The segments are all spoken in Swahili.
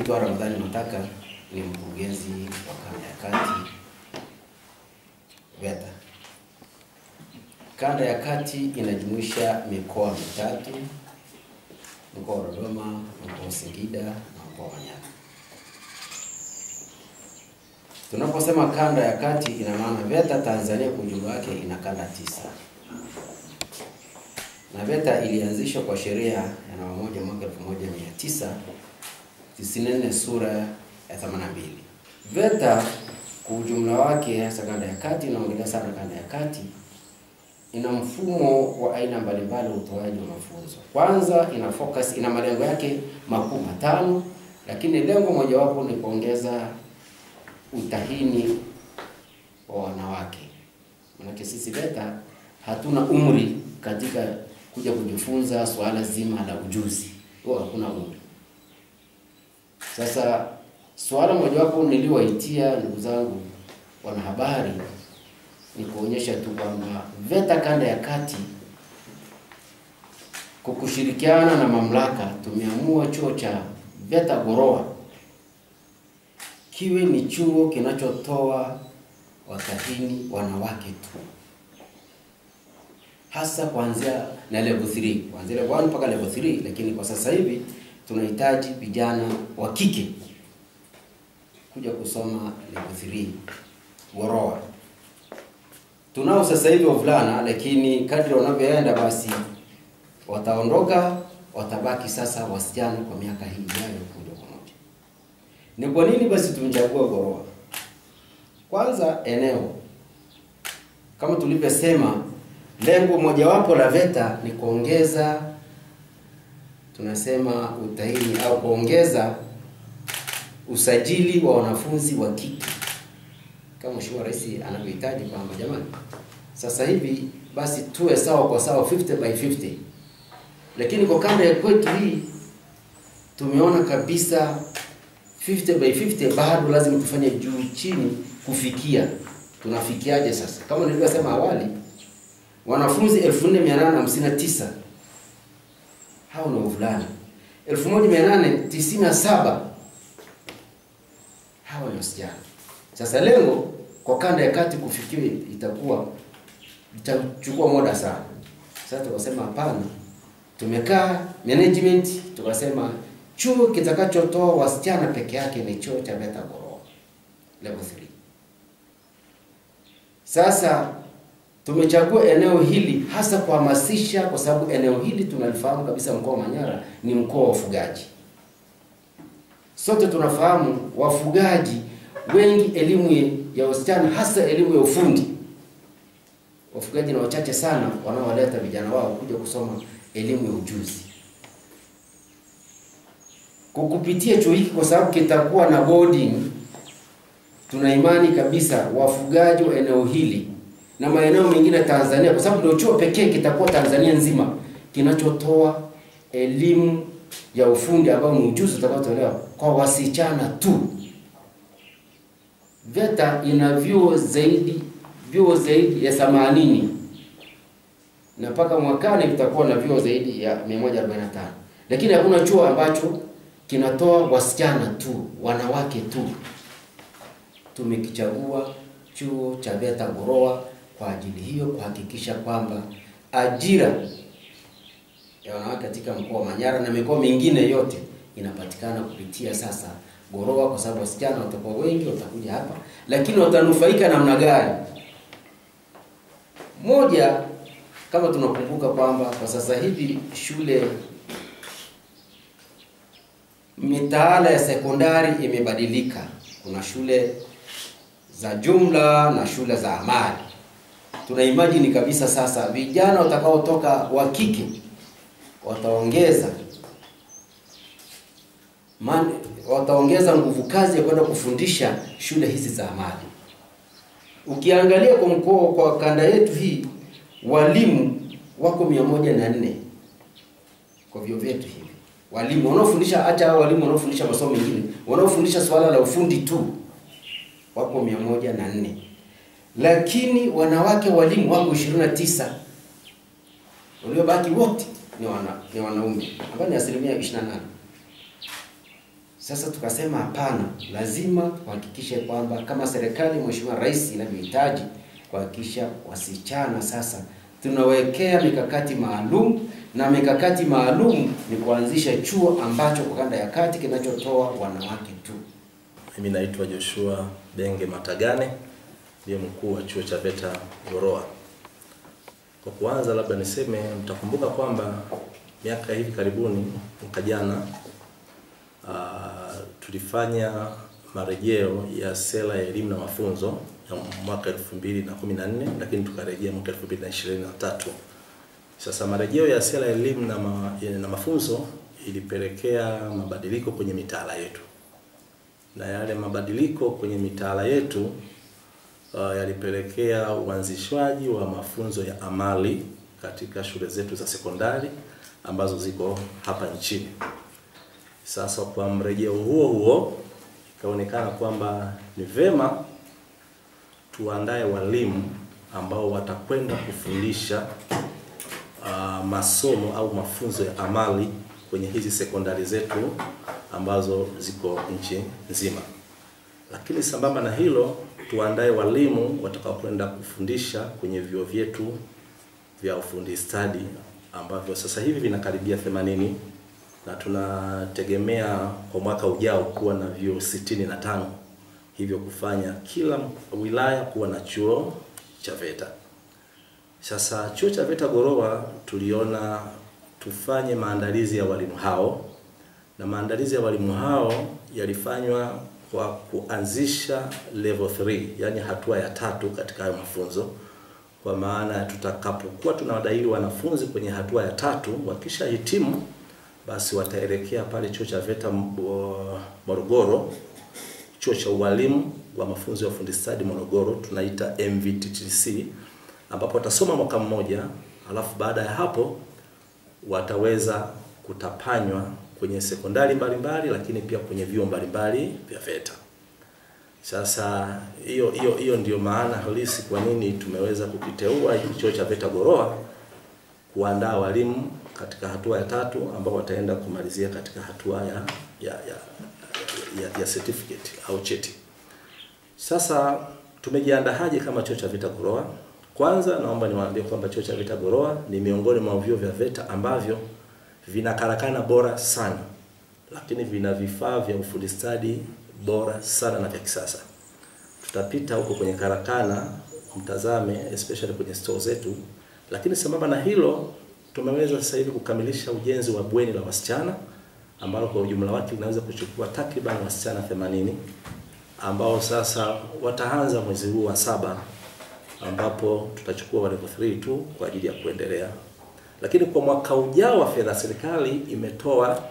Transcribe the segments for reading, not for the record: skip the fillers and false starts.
naitwa Ramadhani Mataka, ni mkurugenzi wa Kanda ya Kati VETA. Kanda ya Kati inajumuisha mikoa mitatu: mkoa wa Dodoma, mkoa wa Singida na mkoa wa Manyara. Tunaposema Kanda ya Kati, ina maana VETA Tanzania kwa ujumla wake ina kanda 9. Na VETA ilianzishwa kwa sheria ya namba 1 mwaka 1994 sura ya 82. VETA kwa ujumla wake, hasa Kanda ya Kati, inaongelea sana Kanda ya Kati, ina mfumo wa aina mbalimbali wa utoaji wa mafunzo. Kwanza ina malengo yake makuu matano, lakini lengo mojawapo ni kuongeza utahini wa wanawake. Maana sisi VETA hatuna umri katika kuja kujifunza swala zima la ujuzi. Hakuna umri. Sasa swala mojawapo niliwaitia ndugu zangu wanahabari ni kuonyesha tu kwamba VETA Kanda ya Kati kwa kushirikiana na mamlaka tumeamua chuo cha VETA Gorowa kiwe ni chuo kinachotoa watahini wanawake tu, hasa kuanzia na level 3, kuanzia level 1 mpaka level 3. Lakini kwa sasa hivi tunahitaji vijana wa kike kuja kusoma level 3 Gorowa. Tunao sasa hivi wavulana, lakini kadri wanavyoenda basi wataondoka, watabaki sasa wasichana kwa miaka hii ijayo kuja kwa moja. Ni kwa nini basi tumechagua Gorowa? Kwanza, eneo. Kama tulivyosema, lengo mojawapo la VETA ni kuongeza, tunasema utahini au kuongeza usajili wa wanafunzi wa kike. Kama Mheshimiwa Rais anavyohitaji kwamba jamani, sasa hivi basi tuwe sawa kwa sawa 50 by 50. Lakini kwa kanda ya kwetu hii tumeona kabisa 50 by 50 bado lazima tufanye juu chini kufikia. Tunafikiaje sasa? Kama nilivyosema awali, wanafunzi 1459 hao ni wavulana, 1897 hao ni wasichana. Sasa lengo kwa Kanda ya Kati kufikiwa itachukua muda sana. Sasa tukasema hapana, tumekaa management tukasema chuo kitakachotoa wasichana peke yake ni chuo cha VETA Gorowa level 3. Sasa tumechagua eneo hili hasa kuhamasisha, kwa sababu eneo hili tunalifahamu kabisa, mkoa wa Manyara ni mkoa wa wafugaji. Sote tunafahamu wafugaji wengi elimu ya wasichana, hasa elimu ya ufundi. Wafugaji na wachache sana wanaowaleta vijana wao kuja kusoma elimu ya ujuzi. Kupitia chuo hiki, kwa sababu kitakuwa na boarding, tuna imani kabisa wafugaji wa eneo hili na maeneo mengine Tanzania, kwa sababu ndio chuo pekee kitakuwa Tanzania nzima kinachotoa elimu ya ufundi ambao ni ujuzi utakaotolewa kwa wasichana tu. VETA ina vyuo zaidi ya 80, na mpaka mwakani vitakuwa na vyuo zaidi ya 145. Lakini hakuna chuo ambacho kinatoa wasichana tu, wanawake tu. Tumekichagua chuo cha VETA Gorowa kwa ajili hiyo, kuhakikisha kwamba ajira ya wanawake katika mkoa wa Manyara na mikoa mingine yote inapatikana kupitia sasa Gorowa, kwa sababu wasichana watakuwa wengi, watakuja hapa. Lakini watanufaika namna gani? Moja, kama tunakumbuka kwamba kwa sasa hivi shule, mitaala ya sekondari imebadilika. Kuna shule za jumla na shule za amali. Tuna imagine kabisa sasa vijana watakaotoka wa kike wataongeza nguvu kazi ya kwenda kufundisha shule hizi za amali. Ukiangalia kwa mkoa, kwa kanda yetu hii, walimu wako 104 kwa vyuo vyetu hivi. Walimu wanaofundisha, acha walimu wanaofundisha masomo mengine, wanaofundisha swala la ufundi tu wako 104. Lakini wanawake walimu wako 29. Waliobaki wote ni wanaume, ambao ni 28%. Sasa tukasema hapana, lazima kuhakikishe kwamba kama serikali Mheshimiwa Rais inavyohitaji kuhakikisha wasichana sasa tunawekea mikakati maalum, na mikakati maalum ni kuanzisha chuo ambacho kwa kanda ya kati kinachotoa wanawake tu. Mimi naitwa Joshua Benge Matagane, ndiye mkuu wa chuo cha VETA Gorowa. Kwa kuanza labda niseme, mtakumbuka kwamba miaka hivi karibuni, mwaka jana, tulifanya marejeo ya sera ya elimu na mafunzo ya mwaka 2014, lakini tukarejea mwaka 2023. Sasa marejeo ya sera ya elimu na mafunzo ilipelekea mabadiliko kwenye mitaala yetu. Na yale mabadiliko kwenye mitaala yetu yalipelekea uanzishwaji wa mafunzo ya amali katika shule zetu za sekondari ambazo ziko hapa nchini. Sasa kwa mrejeo huo ikaonekana kwamba ni vema tuandae walimu ambao watakwenda kufundisha masomo au mafunzo ya amali kwenye hizi sekondari zetu ambazo ziko nchi nzima. Lakini sambamba na hilo, tuandae walimu watakao kwenda kufundisha kwenye vyuo vyetu vya ufundi stadi ambavyo sasa hivi vinakaribia 80, na tunategemea kwa mwaka ujao kuwa na vyuo 65, hivyo kufanya kila wilaya kuwa na chuo cha VETA. Sasa chuo cha VETA Gorowa tuliona tufanye maandalizi ya walimu hao, na maandalizi ya walimu hao yalifanywa kwa kuanzisha level 3, yani hatua ya 3 katika hayo mafunzo. Kwa maana tutakapokuwa tunawadaili wanafunzi kwenye hatua ya 3, wakisha hitimu basi wataelekea pale chuo cha VETA Morogoro, chuo cha ualimu wa mafunzo ya ufundi stadi Morogoro, tunaita MVTTC, ambapo watasoma mwaka mmoja, alafu baada ya hapo wataweza kutapanywa kwenye sekondari mbalimbali, lakini pia kwenye vyuo mbalimbali vya VETA. Sasa hiyo ndio maana halisi kwa nini tumeweza kukiteua chuo cha VETA Gorowa kuandaa walimu katika hatua ya 3 ambao wataenda kumalizia katika hatua ya certificate au cheti. Sasa tumejiandaaje kama chuo cha VETA Gorowa? Kwanza naomba niwaambie kwamba chuo cha VETA Gorowa ni miongoni mwa vyuo vya VETA ambavyo vina karakana bora sana, lakini vina vifaa vya ufundi stadi bora sana na vya kisasa. Tutapita huko kwenye karakana mtazame, especially kwenye store zetu. Lakini sambamba na hilo, tumeweza sasa hivi kukamilisha ujenzi wa bweni la wasichana ambalo kwa ujumla wake linaweza kuchukua takriban wasichana 80, ambao sasa wataanza mwezi huu wa 7, ambapo tutachukua wa level 3 tu kwa ajili ya kuendelea. Lakini kwa mwaka ujao wa fedha, serikali imetoa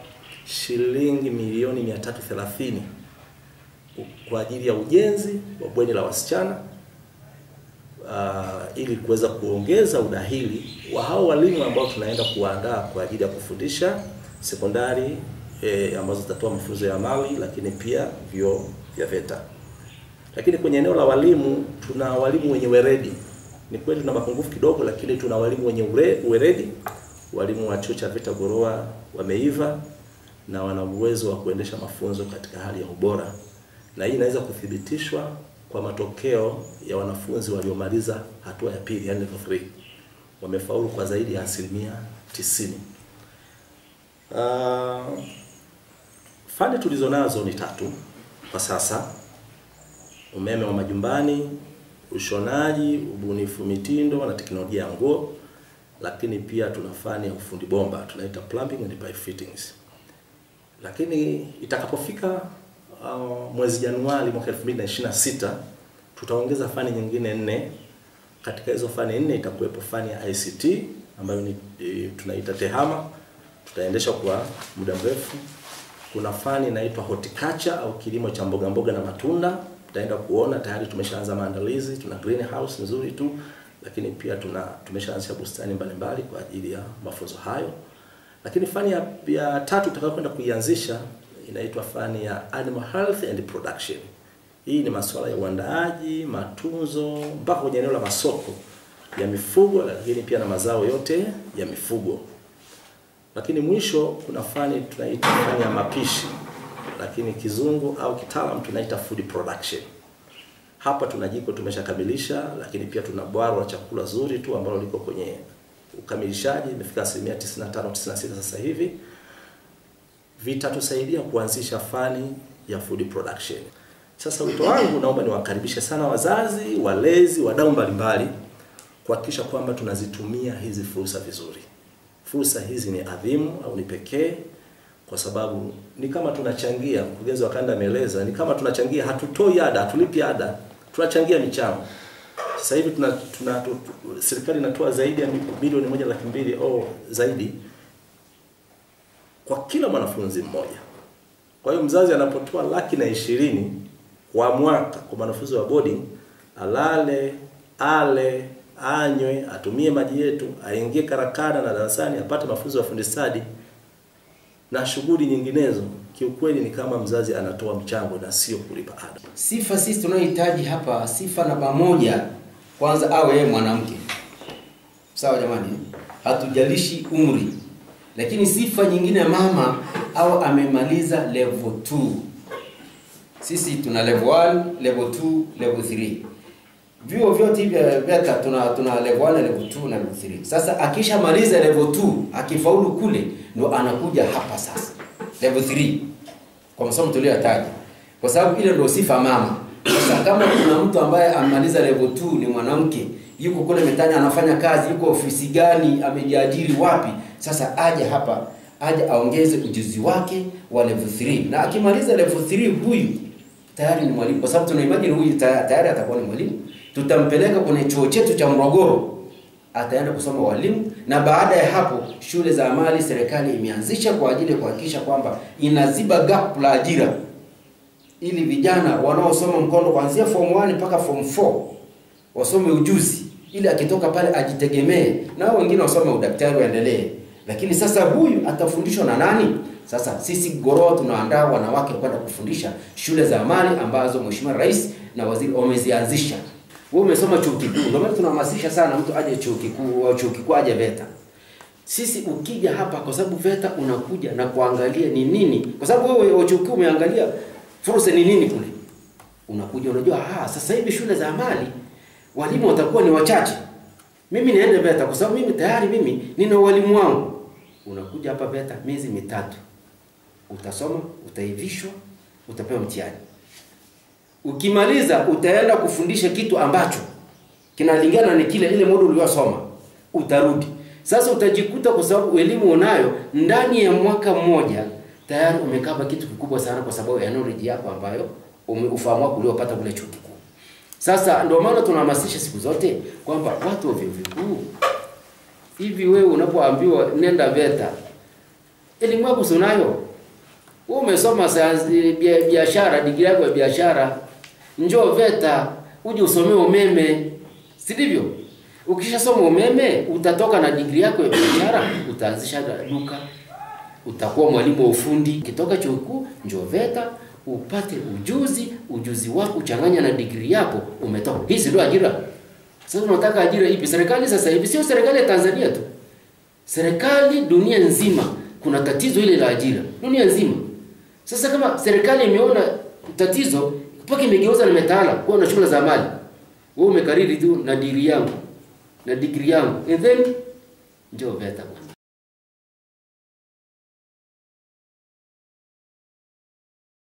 shilingi milioni 330 kwa ajili ya ujenzi wa bweni la wasichana, ili kuweza kuongeza udahili wa hao walimu ambao tunaenda kuandaa kwa ajili ya kufundisha sekondari ambazo zitatoa mafunzo ya amali, lakini pia vyuo vya VETA. Lakini kwenye eneo la walimu, tuna walimu wenye weledi. Ni kweli tuna mapungufu kidogo, lakini tuna walimu wenye weledi. Walimu wa chuo cha VETA Gorowa wameiva na wana uwezo wa kuendesha mafunzo katika hali ya ubora. Na hii inaweza kuthibitishwa kwa matokeo ya wanafunzi waliomaliza hatua ya 2, yani level 3. Wamefaulu kwa zaidi ya 90%. Fani tulizonazo ni 3 kwa sasa: umeme wa majumbani, ushonaji, ubunifu mitindo na teknolojia ya nguo. Lakini pia tuna fani ya ufundi bomba, tunaita plumbing and pipe fittings. Lakini itakapofika mwezi Januari mwaka 2026 tutaongeza fani nyingine 4. Katika hizo fani 4 itakuwepo fani ya ICT ambayo ni tunaita TEHAMA, tutaendesha kwa muda mrefu. Kuna fani inaitwa horticulture au kilimo cha mboga mboga na matunda, tutaenda kuona tayari tumeshaanza maandalizi, tuna greenhouse nzuri tu, lakini pia tumeshaanza bustani mbalimbali kwa ajili ya mafunzo hayo. Lakini fani ya 3 tutakayokwenda kuianzisha inaitwa fani ya animal health and production. Hii ni masuala ya uandaaji, matunzo, mpaka kwenye eneo la masoko ya mifugo, lakini pia na mazao yote ya mifugo. Lakini mwisho kuna fani tunaita fani ya mapishi. lakini kizungu au kitaalam tunaita food production. Hapa tuna jiko tumeshakamilisha, lakini pia tuna bwaro la chakula zuri tu ambalo liko kwenye ukamilishaji, imefika 95-96 sasa hivi. Vitatusaidia kuanzisha fani ya food production. Sasa wito wangu, naomba niwakaribishe sana wazazi, walezi, wadau mbalimbali kuhakikisha kwamba tunazitumia hizi fursa vizuri. Fursa hizi ni adhimu au ni pekee, kwa sababu ni kama tunachangia, mkurugenzi wa kanda ameeleza, ni kama tunachangia, hatutoi ada, hatulipi ada, tunachangia michango. Sasa hivi serikali inatoa zaidi ya milioni 1.2 au zaidi kwa kila mwanafunzi mmoja. Kwa hiyo mzazi anapotoa 120,000 kwa mwaka kwa mwanafunzi wa boarding, alale, ale, anywe, atumie maji yetu, aingie karakana na darasani apate mafunzo ya fundi stadi na shughuli nyinginezo, kiukweli ni kama mzazi anatoa mchango na sio kulipa ada. Sifa sisi tunayohitaji hapa, sifa namba moja, kwanza awe mwanamke. Sawa jamani? Hatujalishi umri. Lakini sifa nyingine, mama au amemaliza level 2. Sisi tuna level 1, level 2, level 3. Vyuo vyote hivi VETA tuna level 1, level 2 na level 3. Sasa akishamaliza level 2, akifaulu kule, ndo anakuja hapa sasa level 3 kwa masomo tuliyotaja, kwa sababu ile ndio sifa mama. Sasa kama kuna mtu ambaye amaliza level 2 ni mwanamke, yuko kule mitaani anafanya kazi, yuko ofisi gani, amejiajiri wapi, sasa aje hapa, aje aongeze ujuzi wake wa level 3. Na akimaliza level 3 huyu tayari ni mwalimu, kwa sababu tuna imagine huyu tayari atakuwa ni mwalimu. Tutampeleka kwenye chuo chetu cha Morogoro, ataenda kusoma walimu, na baada ya hapo shule za amali serikali imeanzisha kwa ajili ya kuhakikisha kwamba inaziba gap la ajira, ili vijana wanaosoma mkondo kuanzia form 1 mpaka form 4 wasome ujuzi, ili akitoka pale ajitegemee, na wengine wasome udaktari waendelee. Lakini sasa huyu atafundishwa na nani? Sasa sisi Gorowa tunaandaa wanawake kwenda kufundisha shule za amali ambazo Mheshimiwa Rais na Waziri wamezianzisha. Wewe umesoma chuo kikuu, ndio maana tunahamasisha sana mtu aje chuo kikuu au chuo kikuu aje VETA. Sisi ukija hapa, kwa sababu VETA unakuja na kuangalia ni nini, kwa sababu wewe chuo kikuu umeangalia fursa ni nini kule. Unakuja unajua, sasa hivi shule za amali walimu watakuwa ni wachache. Mimi niende VETA kwa sababu mimi tayari nina walimu wangu. Unakuja hapa VETA miezi 3. Utasoma, utaivishwa, utapewa mtihani. Ukimaliza utaenda kufundisha kitu ambacho kinalingana na ile module uliyosoma. Utarudi. Sasa utajikuta kwa sababu elimu unayo, ndani ya mwaka mmoja tayari umekaba kitu kikubwa sana, kwa sababu ya knowledge yako ambayo ufahamu wako uliopata kule chuo kikuu. Sasa ndio maana tunahamasisha siku zote kwamba watu wa vyuo vikuu hivi, wewe unapoambiwa nenda VETA, elimu yako unayo. Wewe umesoma sayansi biashara, degree yako ya biashara, njoo VETA uje usomee umeme. Si ndivyo? Ukishasoma umeme utatoka na degree yako ya biashara, utaanzisha duka, utakuwa mwalimu wa ufundi. Kitoka chuo kikuu njoo VETA upate ujuzi wako uchanganya na degree yako, umetoka. Hizi ndio ajira. Sasa unataka ajira ipi? Serikali sasa hivi, sio serikali ya Tanzania tu, serikali dunia nzima kuna tatizo ile la ajira dunia nzima. Sasa kama serikali imeona tatizo, mpaka imegeuza na mitaala kuwa na shule za amali, wewe umekariri tu na degree yangu and then njoo VETA.